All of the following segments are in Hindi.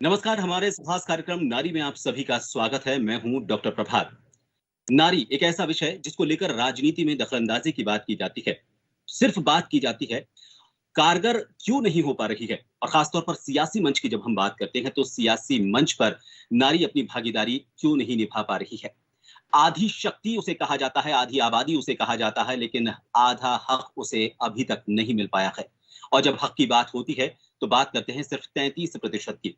नमस्कार। हमारे इस खास कार्यक्रम नारी में आप सभी का स्वागत है। मैं हूं डॉक्टर प्रभात। नारी एक ऐसा विषय है जिसको लेकर राजनीति में दखलंदाजी की बात की जाती है। सिर्फ बात की जाती है, कारगर क्यों नहीं हो पा रही है। और खासतौर पर सियासी मंच की जब हम बात करते हैं तो सियासी मंच पर नारी अपनी भागीदारी क्यों नहीं निभा पा रही है। आधी शक्ति उसे कहा जाता है, आधी आबादी उसे कहा जाता है, लेकिन आधा हक उसे अभी तक नहीं मिल पाया है। और जब हक की बात होती है तो बात करते हैं सिर्फ 33% की।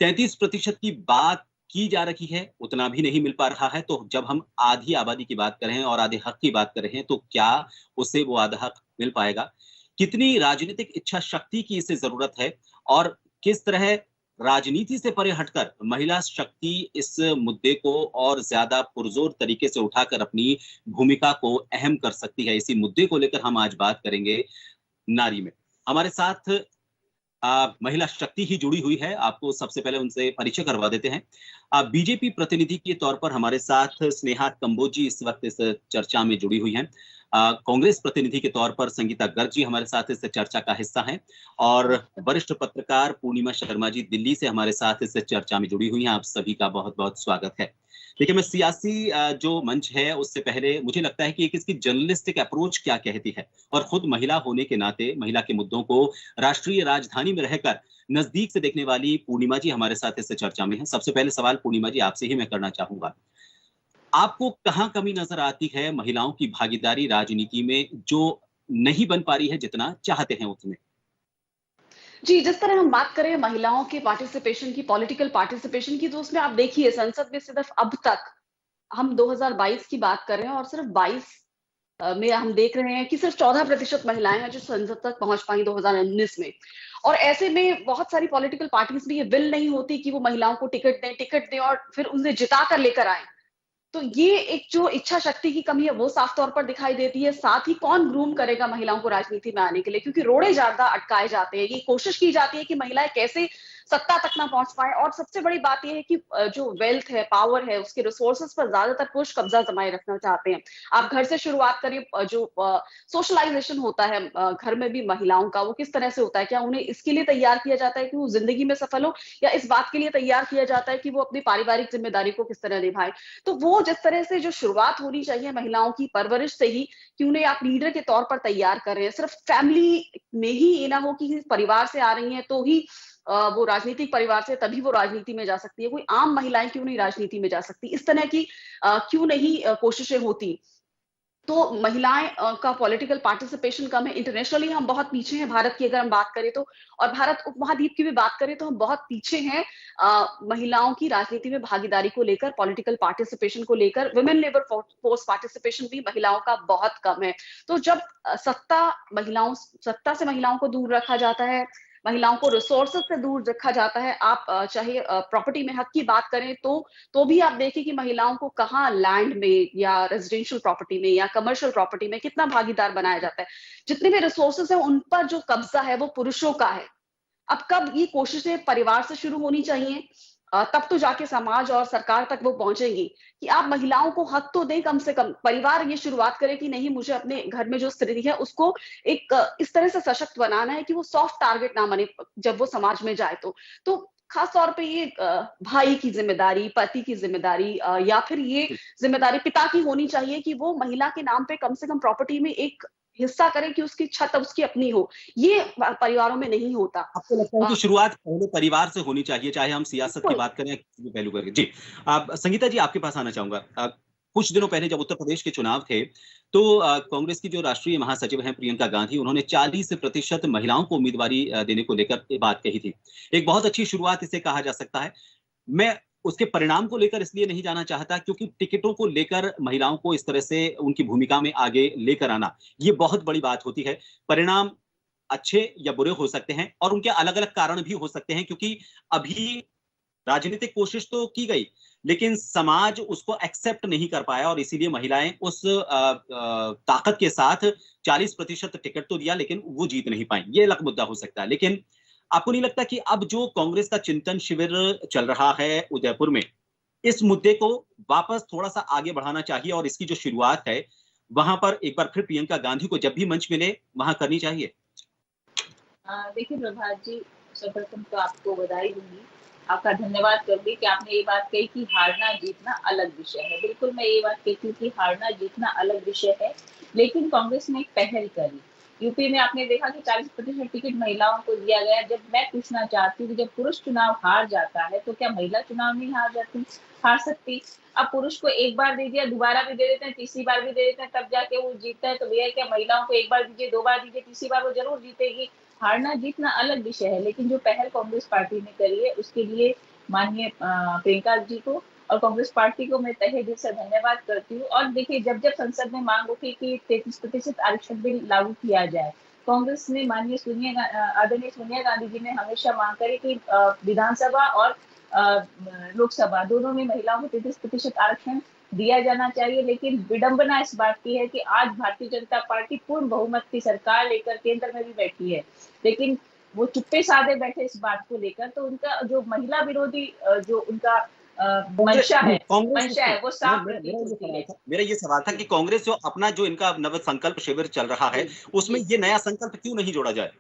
33% की बात की जा रही है, उतना भी नहीं मिल पा रहा है। तो जब हम आधी आबादी की बात कर रहे हैं और आधे हक की बात कर रहे हैं, तो क्या उसे वो आधा हक मिल पाएगा? कितनी राजनीतिक इच्छा शक्ति की इसे ज़रूरत है? और किस तरह राजनीति से परे हटकर महिला शक्ति इस मुद्दे को और ज़्यादा पुरज़ोर तरीके से उठाकर अपनी भूमिका को अहम कर सकती है? इसी मुद्दे को लेकर हम आज बात करेंगे नारी में। हमारे साथ महिला शक्ति ही जुड़ी हुई है। आपको सबसे पहले उनसे परिचय करवा देते हैं। बीजेपी प्रतिनिधि के तौर पर हमारे साथ स्नेहा कंबोज जी इस वक्त इस चर्चा में जुड़ी हुई हैं। कांग्रेस प्रतिनिधि के तौर पर संगीता गर्ग जी हमारे साथ इस चर्चा का हिस्सा हैं। और वरिष्ठ पत्रकार पूर्णिमा शर्मा जी दिल्ली से हमारे साथ इस चर्चा में जुड़ी हुई हैं। आप सभी का बहुत-बहुत स्वागत है। देखिए, मैं सियासी जो मंच है उससे पहले मुझे लगता है कि एक इसकी जर्नलिस्टिक अप्रोच क्या कहती है। और खुद महिला होने के नाते महिला के मुद्दों को राष्ट्रीय राजधानी में रहकर नजदीक से देखने वाली पूर्णिमा जी हमारे साथ इस चर्चा में हैं। सबसे पहले सवाल पूर्णिमा जी आपसे ही मैं करना चाहूंगा। आपको कहाँ कमी नजर आती है महिलाओं की भागीदारी राजनीति में, जो नहीं बन पा रही है जितना चाहते हैं उतने? जी, जिस तरह हम बात करें महिलाओं के पार्टिसिपेशन की, पॉलिटिकल पार्टिसिपेशन की, तो उसमें आप देखिए संसद में सिर्फ अब तक हम 2022 की बात कर रहे हैं और सिर्फ 22 में हम देख रहे हैं कि सिर्फ 14% महिलाएं हैं जो संसद तक पहुंच पाई 2019 में। और ऐसे में बहुत सारी पॉलिटिकल पार्टीज में ये विल नहीं होती कि वो महिलाओं को टिकट दें और फिर उन्हें जिता कर लेकर आए। तो ये एक जो इच्छा शक्ति की कमी है वो साफ तौर पर दिखाई देती है। साथ ही कौन ग्रूम करेगा महिलाओं को राजनीति में आने के लिए, क्योंकि रोड़े ज्यादा अटकाए जाते हैं। ये कोशिश की जाती है कि महिलाएं कैसे सत्ता तक ना पहुंच पाए। और सबसे बड़ी बात यह है कि जो वेल्थ है, पावर है, उसके रिसोर्सेज पर ज्यादातर पुरुष कब्जा जमाए रखना चाहते हैं। आप घर से शुरुआत करें, जो सोशलाइजेशन होता है घर में भी महिलाओं का, वो किस तरह से होता है? क्या उन्हें इसके लिए तैयार किया जाता है कि वो जिंदगी में सफल हो, या इस बात के लिए तैयार किया जाता है कि वो अपनी पारिवारिक जिम्मेदारी को किस तरह निभाए? तो वो जिस तरह से जो शुरुआत होनी चाहिए महिलाओं की परवरिश से ही, कि उन्हें आप लीडर के तौर पर तैयार कर रहे हैं, सिर्फ फैमिली में ही ये ना हो कि परिवार से आ रही हैं तो ही वो राजनीतिक परिवार से तभी वो राजनीति में जा सकती है। कोई आम महिलाएं क्यों नहीं राजनीति में जा सकती? इस तरह की क्यों नहीं कोशिशें होती? तो महिलाएं का पॉलिटिकल पार्टिसिपेशन कम है। इंटरनेशनली हम बहुत पीछे हैं भारत की अगर हम बात करें तो। और भारत उपमहाद्वीप की भी बात करें तो हम बहुत पीछे हैं महिलाओं की राजनीति में भागीदारी को लेकर, पॉलिटिकल पार्टिसिपेशन को लेकर। वुमेन लेबर फोर्स पार्टिसिपेशन भी महिलाओं का बहुत कम है। तो जब सत्ता से महिलाओं को दूर रखा जाता है, महिलाओं को रिसोर्सेज से दूर रखा जाता है, आप चाहे प्रॉपर्टी में हक की बात करें तो भी आप देखें कि महिलाओं को कहाँ लैंड में या रेजिडेंशियल प्रॉपर्टी में या कमर्शियल प्रॉपर्टी में कितना भागीदार बनाया जाता है। जितने भी रिसोर्सेज हैं उन पर जो कब्जा है वो पुरुषों का है। अब कब ये कोशिशें परिवार से शुरू होनी चाहिए, तब तो जाके समाज और सरकार तक वो पहुंचेंगी कि आप महिलाओं को हक तो दें। कम से कम परिवार ये शुरुआत करे कि नहीं, मुझे अपने घर में जो स्त्री है उसको एक इस तरह से सशक्त बनाना है कि वो सॉफ्ट टारगेट ना बने जब वो समाज में जाए। तो खास तौर पे ये भाई की जिम्मेदारी, पति की जिम्मेदारी, या फिर ये जिम्मेदारी पिता की होनी चाहिए कि वो महिला के नाम पे कम से कम प्रॉपर्टी में एक हिस्सा करें कि उसकी छत उसकी अपनी हो। ये परिवारों में नहीं होता। आपको लगता है कि शुरुआत पहले परिवार से होनी चाहिए, चाहे हम सियासत की बात करें या किसी भी पहलू करके? जी। संगीता जी आपके पास आना चाहूँगा। कुछ दिनों पहले जब उत्तर प्रदेश के चुनाव थे, तो कांग्रेस की जो राष्ट्रीय महासचिव हैं प्रियंका गांधी, उन्होंने 40% महिलाओं को उम्मीदवारी देने को लेकर ये बात कही थी। एक बहुत अच्छी शुरुआत इसे कहा जा सकता है। मैं उसके परिणाम को लेकर इसलिए नहीं जाना चाहता क्योंकि टिकटों को लेकर महिलाओं को इस तरह से उनकी भूमिका में आगे लेकर आना, ये बहुत बड़ी बात होती है। परिणाम अच्छे या बुरे हो सकते हैं और उनके अलग-अलग कारण भी हो सकते हैं, क्योंकि अभी राजनीतिक कोशिश तो की गई, लेकिन समाज उसको एक्सेप्ट नहीं कर पाया और इसीलिए महिलाएं उस ताकत के साथ 40% टिकट तो दिया, लेकिन वो जीत नहीं पाई। ये अलग मुद्दा हो सकता है। लेकिन आपको नहीं लगता कि अब जो कांग्रेस का चिंतन शिविर चल रहा है उदयपुर में, इस मुद्दे को वापस थोड़ा-सा आगे बढ़ाना चाहिए और इसकी जो शुरुआत है, वहाँ पर एक बार फिर प्रियंका गांधी को जब भी मंच मिले, वहाँ करनी चाहिए? देखिए प्रभात जी, सर्वप्रथम तो आपको बधाई दूँगी आपका धन्यवाद करूंगी कि आपने ये बात कही कि हारना जीतना अलग विषय है। बिल्कुल मैं ये बात कहती हूँ कि हारना जीतना अलग विषय है, लेकिन कांग्रेस ने एक पहल करी। यूपी में आपने देखा कि 40% टिकट महिलाओं को दिया गया। जब मैं पूछना चाहती हूँ कि जब पुरुष चुनाव हार जाता है तो क्या महिला चुनाव नहीं हार सकती? अब पुरुष को एक बार दे दिया, दोबारा भी दे देते हैं, तीसरी बार भी दे देते हैं, तब जाके वो जीतता है। तो भैया क्या महिलाओं को एक बार दीजिए, 2 बार दीजिए, तीसरी बार वो जरूर जीतेगी। हारना जीतना अलग विषय है, लेकिन जो पहल कांग्रेस पार्टी ने करी है उसके लिए माननीय प्रियंका जी को और कांग्रेस पार्टी को मैं तहे दिल से धन्यवाद करती हूँ। और देखिए, जब जब संसद में मांग उठी कि 33% आरक्षण बिल लागू किया जाए, कांग्रेस ने माननीय आदरणीय सोनिया गांधी जी ने हमेशा मांग करी कि विधानसभा और लोकसभा दोनों में महिलाओं को 33% आरक्षण दिया जाना चाहिए। लेकिन विडंबना इस बात की है कि आज भारतीय जनता पार्टी पूर्ण बहुमत की सरकार लेकर केंद्र में भी बैठी है, लेकिन वो चुप्पे साधे बैठे इस बात को लेकर। तो उनका जो महिला विरोधी जो उनका मंशा है वो साफ प्रतीत होती है। मेरा ये सवाल था कि कांग्रेस जो अपना जो इनका नव संकल्प शिविर चल रहा है उसमें ये नया संकल्प क्यों नहीं जोड़ा जाए?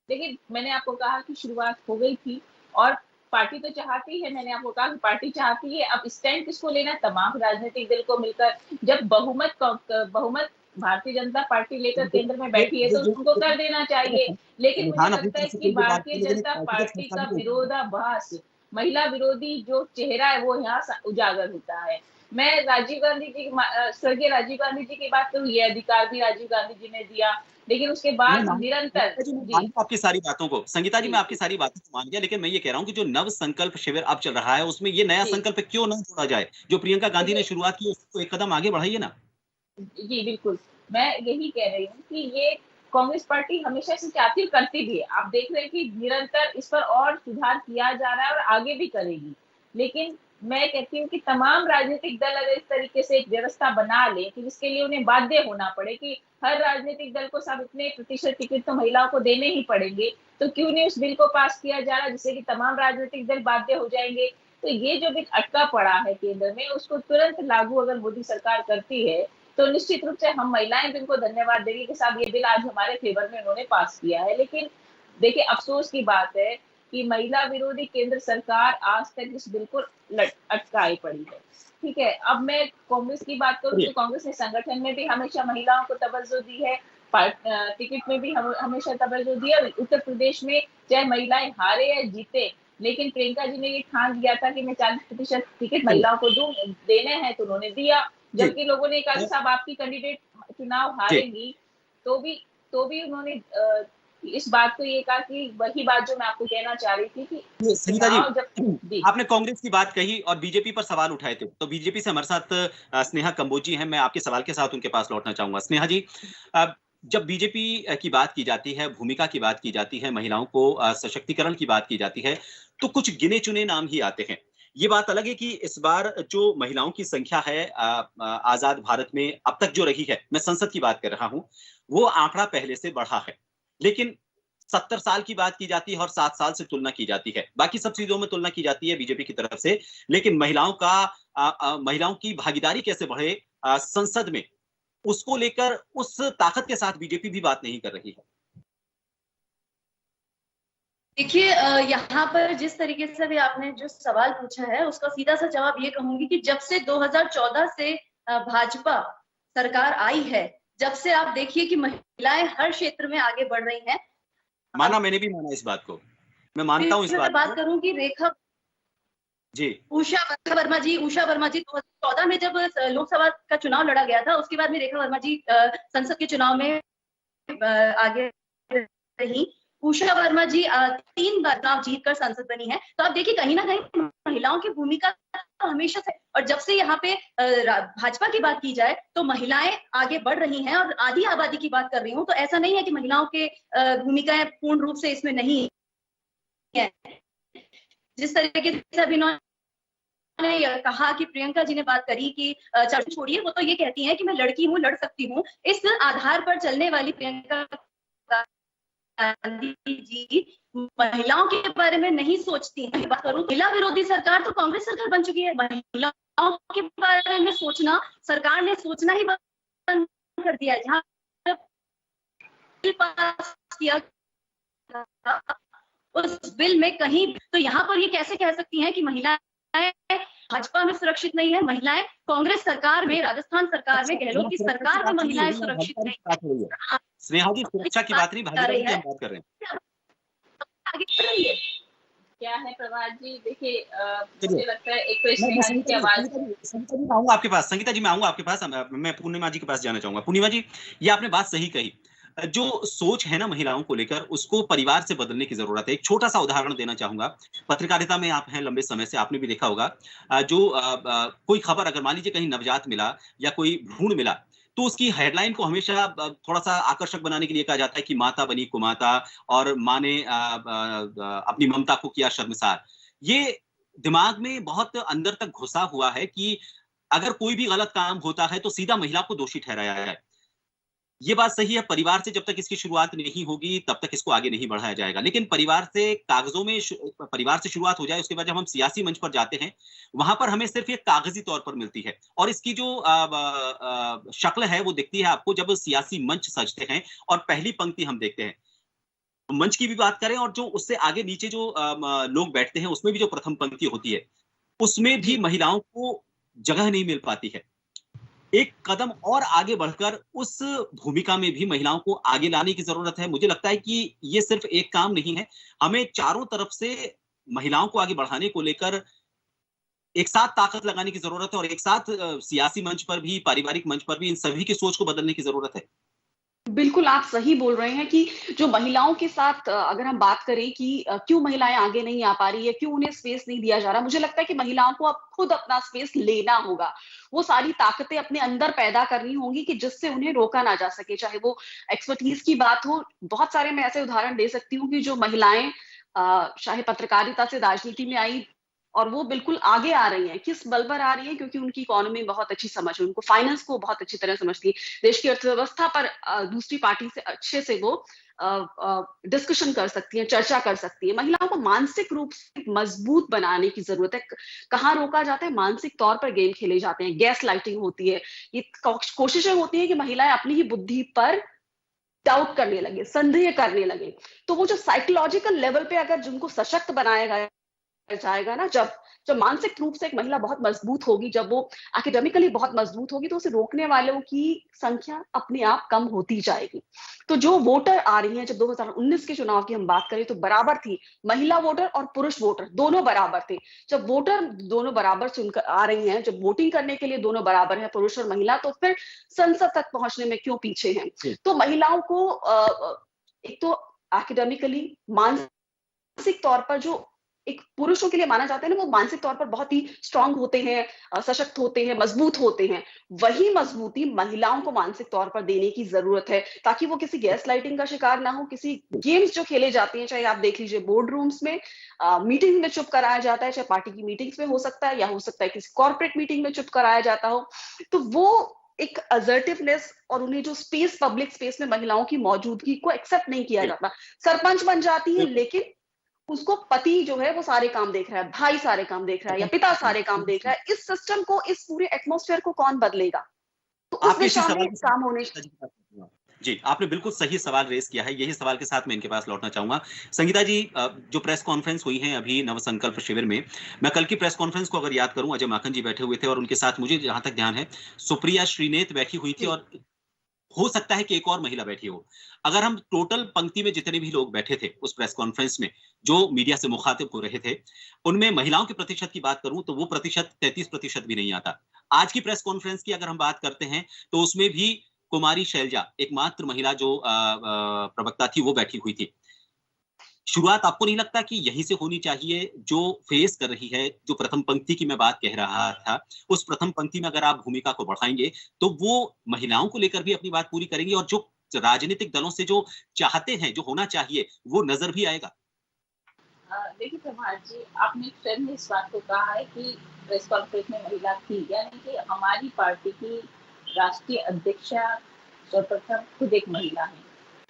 देखिए, मैंने आपको कहा कि शुरुआत हो गई थी और पार्टी तो चाहती है, मैंने आपको कहा कि पार्टी चाहती है। अब स्टैंड किसको लेना है? तमाम राजनीतिक दल को मिलकर। जब बहुमत भारतीय जनता पार्टी लेकर केंद्र में बैठी है तो उनको कर देना चाहिए। लेकिन मुझे लगता है कि भारतीय जनता पार्टी का विरोधाभास, महिला विरोधी जो चेहरा है वो यहाँ उजागर होता है। मैं राजीव गांधी जी, स्वर्गीय राजीव गांधी जी की बात करूँ, ये अधिकार भी राजीव गांधी जी ने दिया, लेकिन उसके बाद निरंतर आपकी सारी बातों को, संगीता जी मैं आपकी सारी बातों को मान गया, लेकिन मैं ये कह रहा हूँ कि जो नव संकल्प शिविर अब चल रहा है उसमें ये नया संकल्प क्यों ना जोड़ा जाए? जो प्रियंका गांधी ने शुरुआत की उसको एक कदम आगे बढ़ाइए ना। जी बिल्कुल, मैं यही कह रही हूँ कि ये कांग्रेस पार्टी हमेशा से चाहती, करती भी है। आप देख रहे हैं कि निरंतर इस पर और सुधार किया जा रहा है और आगे भी करेगी। लेकिन मैं कहती हूँ कि तमाम राजनीतिक दल अगर इस तरीके से एक व्यवस्था बना ले कि जिसके लिए उन्हें बाध्य होना पड़े कि हर राजनीतिक दल को सब इतने प्रतिशत टिकट तो महिलाओं को देने ही पड़ेंगे, तो क्यों नहीं उस बिल को पास किया जा रहा जिससे कि तमाम राजनीतिक दल बाध्य हो जाएंगे। तो ये जो बिल अटका पड़ा है केंद्र में, उसको तुरंत लागू अगर मोदी सरकार करती है तो निश्चित रूप से हम महिलाएं भी उनको धन्यवाद देंगे कि साहब ये बिल आज हमारे फेवर में उन्होंने पास किया है। लेकिन देखिए, अफसोस की बात है कि महिला विरोधी केंद्र सरकार आज तक इस बिल को अटकाई पड़ी है। ठीक है, अब मैं कांग्रेस की बात करूं तो कांग्रेस ने संगठन में भी हमेशा महिलाओं को तवज्जो दी है, टिकट में भी हमेशा तवज्जो दी है। उत्तर प्रदेश में चाहे महिलाएं हारे या जीते, लेकिन प्रियंका जी ने ये ठान दिया था कि मैं 40% टिकट महिलाओं को दूं, देने हैं तो उन्होंने दिया। जबकि लोगों ने कहा साहब आपकी कैंडिडेट चुनाव हारेंगी, तो भी उन्होंने इस बात को ये कहा कि वही बात जो मैं आपको कहना चाह रही थी कि संगीता जी, आपने कांग्रेस की बात कही और बीजेपी पर सवाल उठाए थे, तो बीजेपी से हमारे साथ स्नेहा कंबोज जी हैं। मैं आपके सवाल के साथ उनके पास लौटना चाहूंगा। स्नेहा जी, जब बीजेपी की बात की जाती है, भूमिका की बात की जाती है, महिलाओं को सशक्तिकरण की बात की जाती है, तो कुछ गिने चुने नाम ही आते हैं। ये बात अलग है कि इस बार जो महिलाओं की संख्या है आजाद भारत में अब तक जो रही है, मैं संसद की बात कर रहा हूं, वो आंकड़ा पहले से बढ़ा है। लेकिन 70 साल की बात की जाती है और 7 साल से तुलना की जाती है, बाकी सब चीजों में तुलना की जाती है बीजेपी की तरफ से। लेकिन महिलाओं की भागीदारी कैसे बढ़े संसद में, उसको लेकर उस ताकत के साथ बीजेपी भी बात नहीं कर रही है। देखिए, यहाँ पर जिस तरीके से भी आपने जो सवाल पूछा है उसका सीधा सा जवाब ये कहूंगी कि जब से 2014 से भाजपा सरकार आई है, जब से आप देखिए कि महिलाएं हर क्षेत्र में आगे बढ़ रही हैं। माना, मैंने भी माना इस बात को, मैं मानता हूं इस बात करूं कि रेखा जी, उषा वर्मा जी 2014 में जब लोकसभा का चुनाव लड़ा गया था, उसके बाद में रेखा वर्मा जी संसद के चुनाव में आगे रही। उषा वर्मा जी 3 बार चुनाव जीतकर सांसद बनी है। तो आप देखिए, कहीं ना कहीं महिलाओं की भूमिका हमेशा से, और जब से यहाँ पे भाजपा की बात की जाए तो महिलाएं आगे बढ़ रही हैं। और आधी आबादी की बात कर रही हूँ, तो ऐसा नहीं है कि महिलाओं के भूमिकाएं पूर्ण रूप से इसमें नहीं है। जिस तरीके से अभी ने कहा कि प्रियंका जी ने बात करी कि चर्चा छोड़िए, वो तो ये कहती हैं कि मैं लड़की हूँ, लड़ सकती हूँ। इस आधार पर चलने वाली प्रियंका गांधी जी महिलाओं के बारे में नहीं सोचती हैं। बात करूं, महिला विरोधी सरकार तो कांग्रेस सरकार बन चुकी है। महिलाओं के बारे में सोचना, सरकार ने सोचना ही बंद कर दिया। जहां पास किया उस बिल में कहीं, तो यहाँ पर ये कैसे कह सकती हैं कि महिलाएं भाजपा में सुरक्षित नहीं है, महिलाएं कांग्रेस सरकार में, राजस्थान सरकार में, गहलोत की सरकार में महिलाएं सुरक्षित नहीं है। स्नेहा जी, सुरक्षा की बात नहीं, भागीदारी की हम बात कर रहे हैं। आगे बढ़ रही है। क्या है प्रभात जी, देखिए मुझे लगता है एक तो स्नेहा जी की आवाज। संगीता जी मैं आऊंगा आपके पास, संगीता जी मैं आऊंगा आपके पास, मैं पूर्णिमा जी के पास जाना चाहूंगा। पूर्णिमा जी, ये आपने बात सही कही, जो सोच है ना महिलाओं को लेकर, उसको परिवार से बदलने की जरूरत है। एक छोटा सा उदाहरण देना चाहूंगा। पत्रकारिता में आप हैं लंबे समय से, आपने भी देखा होगा, कोई खबर अगर मान लीजिए कहीं नवजात मिला या कोई भ्रूण मिला, तो उसकी हेडलाइन को हमेशा थोड़ा सा आकर्षक बनाने के लिए कहा जाता है कि माता बनी कुमाता और माँ ने अपनी ममता को किया शर्मसार। ये दिमाग में बहुत अंदर तक घुसा हुआ है कि अगर कोई भी गलत काम होता है तो सीधा महिला को दोषी ठहराया है। ये बात सही है, परिवार से जब तक इसकी शुरुआत नहीं होगी तब तक इसको आगे नहीं बढ़ाया जाएगा। लेकिन परिवार से, कागजों में परिवार से शुरुआत हो जाए, उसके बाद जब हम सियासी मंच पर जाते हैं, वहां पर हमें सिर्फ एक कागजी तौर पर मिलती है। और इसकी जो शक्ल है वो दिखती है आपको जब सियासी मंच सजते हैं और पहली पंक्ति हम देखते हैं। मंच की भी बात करें और जो उससे आगे नीचे जो लोग बैठते हैं, उसमें भी जो प्रथम पंक्ति होती है, उसमें भी महिलाओं को जगह नहीं मिल पाती है। एक कदम और आगे बढ़कर उस भूमिका में भी महिलाओं को आगे लाने की जरूरत है। मुझे लगता है कि ये सिर्फ एक काम नहीं है, हमें चारों तरफ से महिलाओं को आगे बढ़ाने को लेकर एक साथ ताकत लगाने की जरूरत है और एक साथ सियासी मंच पर भी, पारिवारिक मंच पर भी इन सभी की सोच को बदलने की जरूरत है। बिल्कुल आप सही बोल रहे हैं कि जो महिलाओं के साथ अगर हम बात करें कि क्यों महिलाएं आगे नहीं आ पा रही है, क्यों उन्हें स्पेस नहीं दिया जा रहा, मुझे लगता है कि महिलाओं को अब खुद अपना स्पेस लेना होगा। वो सारी ताकतें अपने अंदर पैदा करनी होंगी कि जिससे उन्हें रोका ना जा सके। चाहे वो एक्सपर्टीज की बात हो, बहुत सारे मैं ऐसे उदाहरण दे सकती हूँ कि जो महिलाएं चाहे पत्रकारिता से राजनीति में आई और वो बिल्कुल आगे आ रही हैं। किस बल पर आ रही है? क्योंकि उनकी इकोनॉमी बहुत अच्छी समझ है, उनको फाइनेंस को बहुत अच्छी तरह समझती है, देश की अर्थव्यवस्था पर दूसरी पार्टी से अच्छे से वो डिस्कशन कर सकती है, चर्चा कर सकती है। महिलाओं को मानसिक रूप से मजबूत बनाने की जरूरत है। कहाँ रोका जाता है? मानसिक तौर पर गेम खेले जाते हैं, गैस लाइटिंग होती है, ये कोशिशें होती है कि महिलाएं अपनी ही बुद्धि पर डाउट करने लगे, संदेह करने लगे। तो वो जो साइकोलॉजिकल लेवल पे अगर जिनको सशक्त बनाया जाएगा ना, जब मानसिक रूप से एक महिला बहुत मजबूत होगी, जब वो एकेडमिकली बहुत मजबूत होगी, तो उसे रोकने वालों की संख्या अपने आप कम होती जाएगी। तो जो वोटर आ रही हैं, जब 2019 के चुनाव की हम बात करें तो बराबर थी, महिला वोटर और पुरुष वोटर दोनों बराबर थे। जब वोटर दोनों बराबर चुनकर आ रही हैं, जब वोटिंग करने के लिए दोनों बराबर हैं, पुरुष और महिला, तो फिर संसद तक पहुंचने में क्यों पीछे हैं? तो महिलाओं को एक तो एकेडमिकली, मानसिक तौर पर जो एक पुरुषों के लिए माना जाता है ना, वो मानसिक तौर पर बहुत ही स्ट्रांग होते हैं, सशक्त होते हैं, मजबूत होते हैं। वही मजबूती महिलाओं को मानसिक तौर पर देने की जरूरत है, ताकि वो किसी गैस लाइटिंग का शिकार ना हो। किसी गेम्स जो खेले जाते हैं, चाहे आप देख लीजिए बोर्ड रूम्स में, मीटिंग में चुप कराया जाता है, चाहे पार्टी की मीटिंग्स में हो सकता है, या हो सकता है किसी कॉर्पोरेट मीटिंग में चुप कराया जाता हो, तो वो एक असर्टिवनेस और उन्हें जो स्पेस, पब्लिक स्पेस में महिलाओं की मौजूदगी को एक्सेप्ट नहीं किया जाता। सरपंच बन जाती है, लेकिन उसको पति जो है वो सारे काम देख रहा है, भाई सारे काम देख रहा है, या पिता सारे काम देख रहा है। इस सिस्टम को, इस पूरे एटमॉस्फेयर को कौन बदलेगा? तो उस दिशा में काम होने। जी, आपने बिल्कुल सही सवाल रेस किया है। यही सवाल के साथ मैं इनके पास लौटना चाहूंगा। संगीता जी, जो प्रेस कॉन्फ्रेंस हुई है अभी नवसंकल्प शिविर में, मैं कल की प्रेस कॉन्फ्रेंस को अगर याद करूं, अजय माखन जी बैठे हुए थे और उनके साथ, मुझे जहां तक ध्यान है, सुप्रिया श्रीनेत बैठी हुई थी और हो सकता है कि एक और महिला बैठी हो। अगर हम टोटल पंक्ति में जितने भी लोग बैठे थे उस प्रेस कॉन्फ्रेंस में, जो मीडिया से मुखातिब हो रहे थे, उनमें महिलाओं के प्रतिशत की बात करूं तो वो प्रतिशत 33% भी नहीं आता। आज की प्रेस कॉन्फ्रेंस की अगर हम बात करते हैं तो उसमें भी कुमारी शैलजा, एकमात्र महिला जो प्रवक्ता थी, वो बैठी हुई थी। शुरुआत आपको नहीं लगता कि यहीं से होनी चाहिए? जो फेस कर रही है, जो प्रथम पंक्ति की मैं बात कह रहा था, उस प्रथम पंक्ति में अगर आप भूमिका को बढ़ाएंगे तो वो महिलाओं को लेकर भी अपनी बात पूरी करेंगी और जो राजनीतिक दलों से जो चाहते हैं, जो होना चाहिए, वो नजर भी आएगा। देखिए प्रभात जी, आपने फिर इस बात को कहा है कि प्रेस कॉन्फ्रेंस में महिला थी, यानी कि हमारी पार्टी की राष्ट्रीय अध्यक्षा सर्वप्रथम खुद एक महिला है,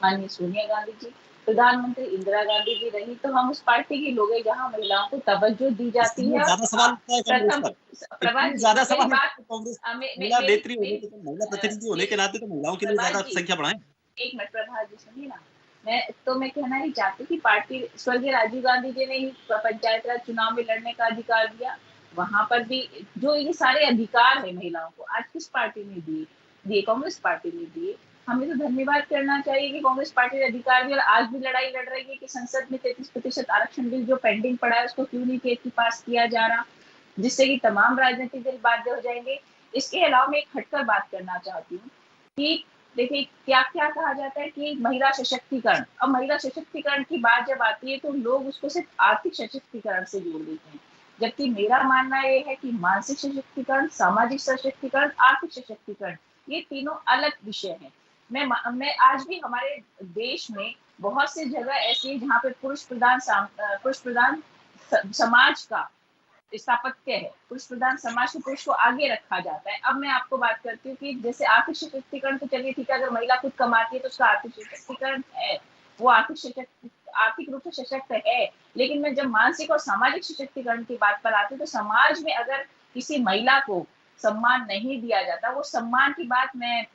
माननीय सोनिया गांधी जी। प्रधानमंत्री इंदिरा गांधी जी रही, तो हम उस पार्टी के लोग हैं जहां महिलाओं को तवज्जो दी जाती है। ज्यादा सवाल महिला नेत्री होने के, महिला प्रतिनिधि होने के नाते तो महिलाओं के लिए ज्यादा संख्या बढ़ाएं। एक मिनट प्रभात जी, सुनिए ना, मैं कहना ही चाहती कि पार्टी स्वर्गीय राजीव गांधी जी ने ही पंचायत राज चुनाव में लड़ने का अधिकार दिया, वहां पर भी जो ये सारे अधिकार है महिलाओं को आज किस पार्टी ने दिए? कांग्रेस पार्टी ने दिए। हमें तो धन्यवाद करना चाहिए कि कांग्रेस पार्टी ने अधिकार दिया और आज भी लड़ाई लड़ रही है कि संसद में 33% आरक्षण बिल जो पेंडिंग पड़ा है उसको क्यों नहीं पास किया जा रहा, जिससे कि तमाम राजनीतिक दल बाध्य हो जाएंगे। इसके अलावा मैं एक हटकर बात करना चाहती हूँ कि देखिए क्या क्या कहा जाता है कि महिला सशक्तिकरण। अब महिला सशक्तिकरण की बात जब आती है तो लोग उसको सिर्फ आर्थिक सशक्तिकरण से जोड़ देते हैं, जबकि मेरा मानना यह है कि मानसिक सशक्तिकरण, सामाजिक सशक्तिकरण, आर्थिक सशक्तिकरण ये तीनों अलग विषय हैं। मैं आज भी हमारे देश में बहुत सी जगह ऐसी है जहाँ पे पुरुष प्रधान समाज का स्थापत्य है, पुरुष प्रधान समाज को पुरुष को आगे रखा जाता है। अब मैं आपको बात करती हूँ कि जैसे आर्थिक सशक्तिकरण तो चलिए ठीक है, अगर महिला खुद कमाती है तो उसका आर्थिक सशक्तिकरण है, वो आर्थिक रूप से सशक्त है। लेकिन मैं जब मानसिक और सामाजिक सशक्तिकरण की बात पर आती हूँ तो समाज में अगर किसी महिला को सम्मान नहीं दिया जाता, वो सम्मान की बात मैं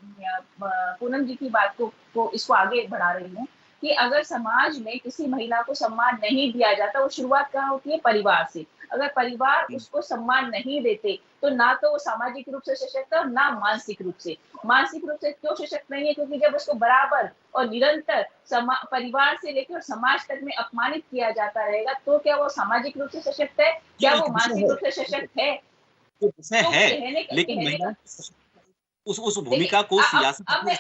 पूनम जी की बात को इसको आगे बढ़ा रही हूँ कि अगर समाज में किसी महिला को सम्मान नहीं दिया जाता, वो शुरुआत कहाँ होती है? परिवार से। अगर परिवार उसको सम्मान नहीं देते तो ना तो वो सामाजिक रूप से सशक्त है और ना मानसिक रूप से। मानसिक रूप से क्यों सशक्त नहीं है? क्योंकि जब उसको बराबर और निरंतर परिवार से लेकर समाज तक में अपमानित किया जाता रहेगा तो क्या वो सामाजिक रूप से सशक्त है? क्या वो मानसिक रूप से सशक्त है? तो लेकिन उस भूमिका को सियासत अब मैं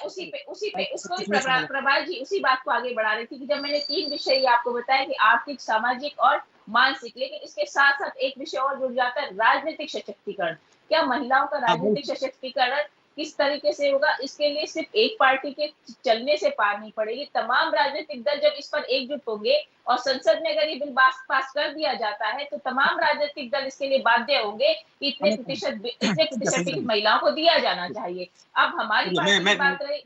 प्रभात जी उसी बात को आगे बढ़ा रही थी कि जब मैंने 3 विषय आपको बताया कि आर्थिक, सामाजिक और मानसिक, लेकिन इसके साथ साथ एक विषय और जुड़ जाता है, राजनीतिक सशक्तिकरण। क्या महिलाओं का राजनीतिक सशक्तिकरण किस तरीके से होगा? इसके लिए सिर्फ एक पार्टी के चलने से पार नहीं पड़ेगी। तमाम राजनीतिक दल जब इस पर एकजुट होंगे और संसद में अगर ये बिल पास कर दिया जाता है तो तमाम राजनीतिक दल इसके लिए बाध्य होंगे कि इतने प्रतिशत महिलाओं को दिया जाना चाहिए। अब हमारी पार्टी की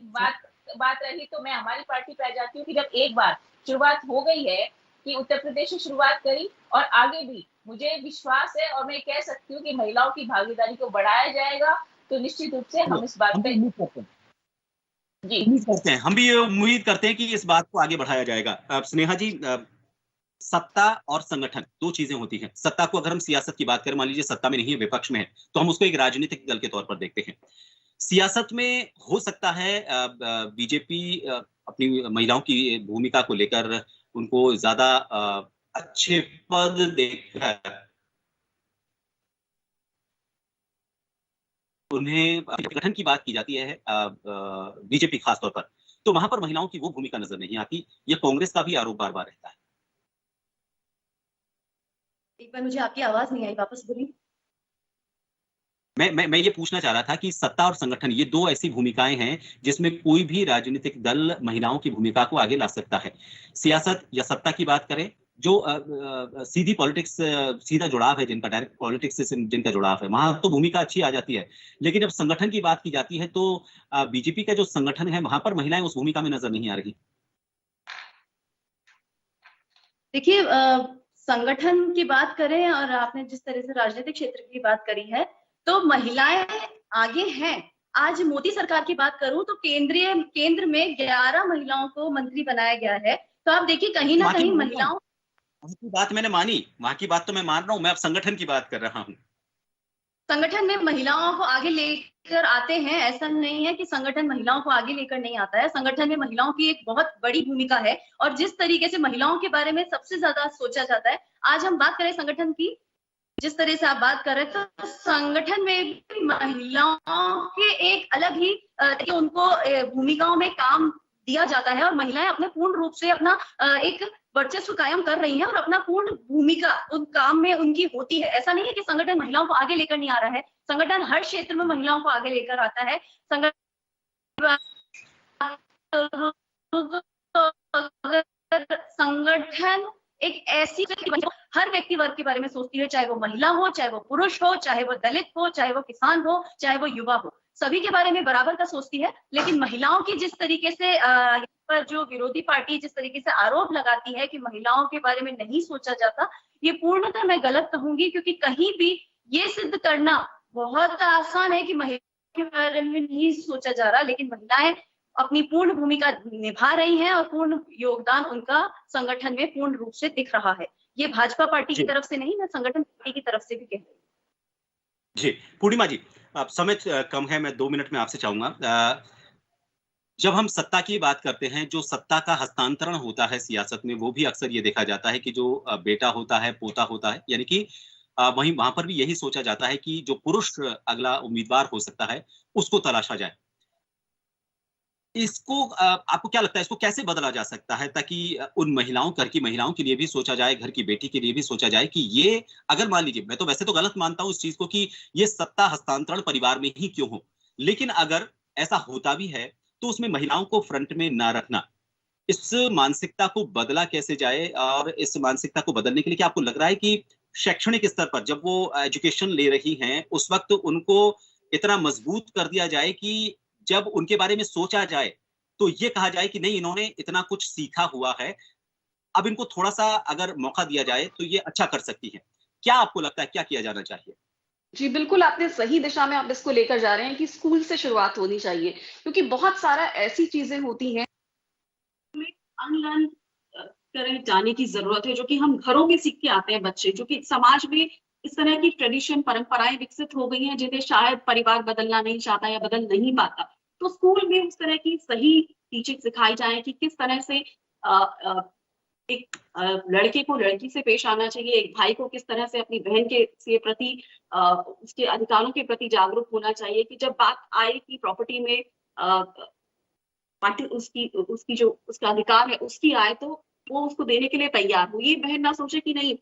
बात रही तो मैं हमारी पार्टी पे आ जाती हूँ कि जब एक बार शुरुआत हो गई है कि उत्तर प्रदेश से शुरुआत करी और आगे भी मुझे विश्वास है और मैं कह सकती हूँ कि महिलाओं की भागीदारी को बढ़ाया जाएगा, तो निश्चित रूप से हम इस बात पे हम भी उम्मीद करते हैं कि इस बात को आगे बढ़ाया जाएगा। स्नेहा जी, सत्ता और संगठन 2 चीजें होती हैं। सत्ता को अगर हम सियासत की बात करें, मान लीजिए सत्ता में नहीं है, विपक्ष में है, तो हम उसको एक राजनीतिक दल के तौर पर देखते हैं। सियासत में हो सकता है बीजेपी अपनी महिलाओं की भूमिका को लेकर उनको ज्यादा अच्छे पद देकर उन्हें संगठन की बात की जाती है, बीजेपी खास तौर पर, तो वहां पर महिलाओं की वो भूमिका नजर नहीं आती। ये कांग्रेस का भी आरोप बार बार रहता है। एक बार मुझे आपकी आवाज नहीं आई, वापस बोलिए। मैं ये पूछना चाह रहा था कि सत्ता और संगठन ये 2 ऐसी भूमिकाएं हैं जिसमें कोई भी राजनीतिक दल महिलाओं की भूमिका को आगे ला सकता है। सियासत या सत्ता की बात करें, जो सीधी पॉलिटिक्स, सीधा जुड़ाव है जिनका, डायरेक्ट पॉलिटिक्स से जिनका जुड़ाव है, वहां तो भूमिका अच्छी आ जाती है। लेकिन जब संगठन की बात की जाती है तो बीजेपी का जो संगठन है वहां पर महिलाएं उस भूमिका में नजर नहीं आ रही। देखिए, संगठन की बात करें और आपने जिस तरह से राजनीतिक क्षेत्र की बात करी है तो महिलाएं आगे हैं। आज मोदी सरकार की बात करूं तो केंद्र में 11 महिलाओं को मंत्री बनाया गया है। तो आप देखिए कहीं ना कहीं महिलाओं की बात मैंने मानी, वहां की बात तो मैं मान रहा हूं, मैं अब संगठन की बात कर रहा हूं। संगठन में महिलाओं को आगे लेकर आते हैं, ऐसा नहीं है कि संगठन महिलाओं को आगे लेकर नहीं आता है। संगठन में महिलाओं की एक बहुत बड़ी भूमिका है और जिस तरीके से महिलाओं के बारे में सबसे ज्यादा सोचा जाता है। आज हम बात करें संगठन की, जिस तरह से आप बात कर रहे हैं, तो संगठन में महिलाओं के एक अलग ही उनको भूमिकाओं में काम दिया जाता है और महिलाएं अपने पूर्ण रूप से अपना एक वर्चस्व कायम कर रही हैं और अपना पूर्ण भूमिका उन काम में उनकी होती है। ऐसा नहीं है कि संगठन महिलाओं को आगे लेकर नहीं आ रहा है, संगठन हर क्षेत्र में महिलाओं को आगे लेकर आता है। संगठन एक ऐसी हर व्यक्ति वर्ग के बारे में सोचती है, चाहे वो महिला हो, चाहे वो पुरुष हो, चाहे वो दलित हो, चाहे वो किसान हो, चाहे वो युवा हो, सभी के बारे में बराबर का सोचती है। लेकिन महिलाओं की जिस तरीके से पर जो विरोधी पार्टी जिस तरीके से आरोप लगाती है कि महिलाओं के बारे में नहीं सोचा जाता, ये पूर्णतः मैं गलत कहूंगी, क्योंकि कहीं भी ये सिद्ध करना बहुत आसान है कि महिलाओं के बारे में नहीं सोचा जा रहा, लेकिन महिलाएं अपनी पूर्ण भूमिका निभा रही हैं और पूर्ण योगदान उनका संगठन में पूर्ण रूप से दिख रहा है। ये भाजपा पार्टी की तरफ से नहीं, मैं संगठन पार्टी की तरफ से भी कह रही हूँ। जी, पूर्णिमा जी, अब समय कम है, मैं 2 मिनट में आपसे चाहूंगा। जब हम सत्ता की बात करते हैं, जो सत्ता का हस्तांतरण होता है सियासत में, वो भी अक्सर ये देखा जाता है कि जो बेटा होता है, पोता होता है, यानी कि वहीं वहां पर भी यही सोचा जाता है कि जो पुरुष अगला उम्मीदवार हो सकता है, उसको तलाशा जाए। इसको आपको क्या लगता है, इसको कैसे बदला जा सकता है ताकि उन महिलाओं, घर की महिलाओं के लिए भी सोचा जाए, घर की बेटी के लिए भी सोचा जाए कि ये, अगर मान लीजिए, मैं तो वैसे तो गलत मानता हूं इस चीज को कि ये सत्ता हस्तांतरण परिवार में ही क्यों हो, लेकिन अगर ऐसा होता भी है तो उसमें महिलाओं को फ्रंट में ना रखना, इस मानसिकता को बदला कैसे जाए? और इस मानसिकता को बदलने के लिए क्या आपको लग रहा है कि शैक्षणिक स्तर पर जब वो एजुकेशन ले रही हैं, उस वक्त उनको इतना मजबूत कर दिया जाए कि जब उनके बारे में सोचा जाए तो ये कहा जाए कि नहीं, इन्होंने इतना कुछ सीखा हुआ है, अब इनको थोड़ा सा अगर मौका दिया जाए तो ये अच्छा कर सकती है। क्या आपको लगता है, क्या किया जाना चाहिए? जी, बिल्कुल आपने सही दिशा में आप इसको लेकर जा रहे हैं कि स्कूल से शुरुआत होनी चाहिए, क्योंकि बहुत सारा ऐसी चीजें होती हैं अनलर्न करे जाने की जरूरत है, जो कि हम घरों में सीख के आते हैं बच्चे, जो कि समाज में इस तरह की ट्रेडिशन, परंपराएं विकसित हो गई हैं जिन्हें शायद परिवार बदलना नहीं चाहता या बदल नहीं पाता। तो स्कूल में उस तरह की सही टीचिंग सिखाई जाए कि किस तरह से एक लड़के को लड़की से पेश आना चाहिए, एक भाई को किस तरह से अपनी बहन के प्रति उसके अधिकारों के प्रति जागरूक होना चाहिए, कि जब बात आए कि प्रॉपर्टी में पार्टी उसकी जो उसका अधिकार है उसकी आए, तो वो उसको देने के लिए तैयार हो। ये बहन ना सोचे कि नहीं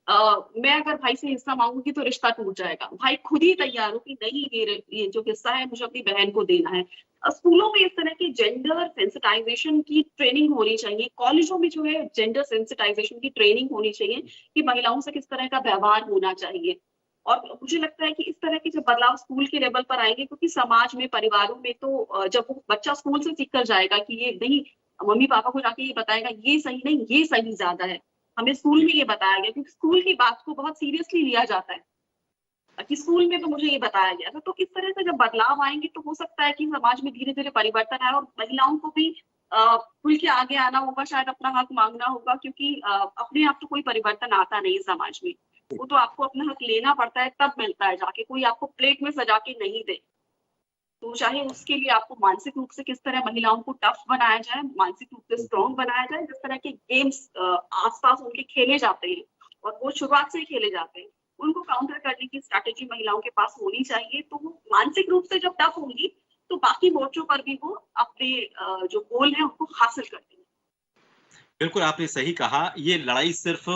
मैं अगर भाई से हिस्सा मांगूंगी तो रिश्ता टूट जाएगा। भाई खुद ही तैयार हो कि नहीं, ये जो हिस्सा है मुझे अपनी बहन को देना है। स्कूलों में इस तरह की जेंडर सेंसिटाइजेशन की ट्रेनिंग होनी चाहिए। कॉलेजों में जो है जेंडर सेंसिटाइजेशन की ट्रेनिंग होनी चाहिए कि महिलाओं से किस तरह का व्यवहार होना चाहिए। और मुझे लगता है कि इस तरह के जब बदलाव स्कूल के लेवल पर आएंगे, क्योंकि समाज में, परिवारों में तो जब वो बच्चा स्कूल से सीख कर जाएगा कि ये नहीं, मम्मी पापा को जाके ये बताएगा ये सही नहीं, ये सही ज्यादा है, हमें स्कूल में ये बताया गया, क्योंकि स्कूल की बात को बहुत सीरियसली लिया जाता है कि स्कूल में तो मुझे ये बताया गया था। तो इस तरह से जब बदलाव आएंगे तो हो सकता है कि समाज में धीरे धीरे परिवर्तन आए और महिलाओं को भी खुल के आगे आना होगा, शायद अपना हक मांगना होगा, क्योंकि अपने आप तो कोई परिवर्तन आता नहीं समाज में, वो तो आपको अपना हक लेना पड़ता है, तब मिलता है जाके, कोई आपको प्लेट में सजा के नहीं दे। तो चाहे उसके लिए आपको मानसिक रूप से किस तरह महिलाओं को टफ बनाया जाए, मानसिक रूप से स्ट्रॉन्ग बनाया जाए, जिस तरह के गेम्स आसपास उनके खेले जाते हैं और वो शुरुआत से ही खेले जाते हैं, उनको काउंटर करने की स्ट्रैटेजी महिलाओं के पास होनी चाहिए। तो वो मानसिक रूप से जब टफ होंगी तो बाकी मोर्चों पर भी वो अपने जो गोल है उनको हासिल करती है। बिल्कुल आपने सही कहा, ये लड़ाई सिर्फ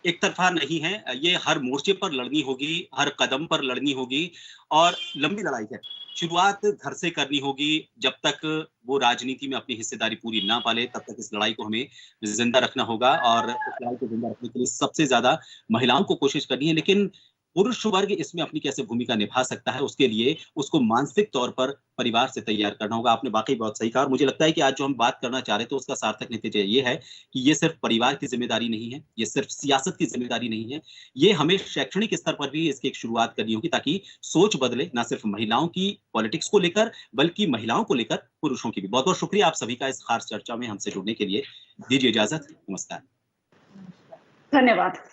एक तरफा नहीं है, ये हर मोर्चे पर लड़नी होगी, हर कदम पर लड़नी होगी और लंबी लड़ाई है। शुरुआत घर से करनी होगी, जब तक वो राजनीति में अपनी हिस्सेदारी पूरी ना पाले तब तक इस लड़ाई को हमें जिंदा रखना होगा और इस लड़ाई को जिंदा रखने के लिए सबसे ज्यादा महिलाओं को कोशिश करनी है। लेकिन पुरुष वर्ग इसमें अपनी कैसे भूमिका निभा सकता है, उसके लिए उसको मानसिक तौर पर परिवार से तैयार करना होगा। आपने वाकई बहुत सही कहा और मुझे लगता है कि आज जो हम बात करना चाह रहे थे उसका सार्थक नतीजा ये है कि ये सिर्फ परिवार की जिम्मेदारी नहीं है, ये सिर्फ सियासत की जिम्मेदारी नहीं है, ये हमें शैक्षणिक स्तर पर भी इसकी एक शुरुआत करनी होगी ताकि सोच बदले, ना सिर्फ महिलाओं की पॉलिटिक्स को लेकर बल्कि महिलाओं को लेकर पुरुषों की भी। बहुत बहुत शुक्रिया आप सभी का इस खास चर्चा में हमसे जुड़ने के लिए। दीजिए इजाजत, नमस्कार। धन्यवाद।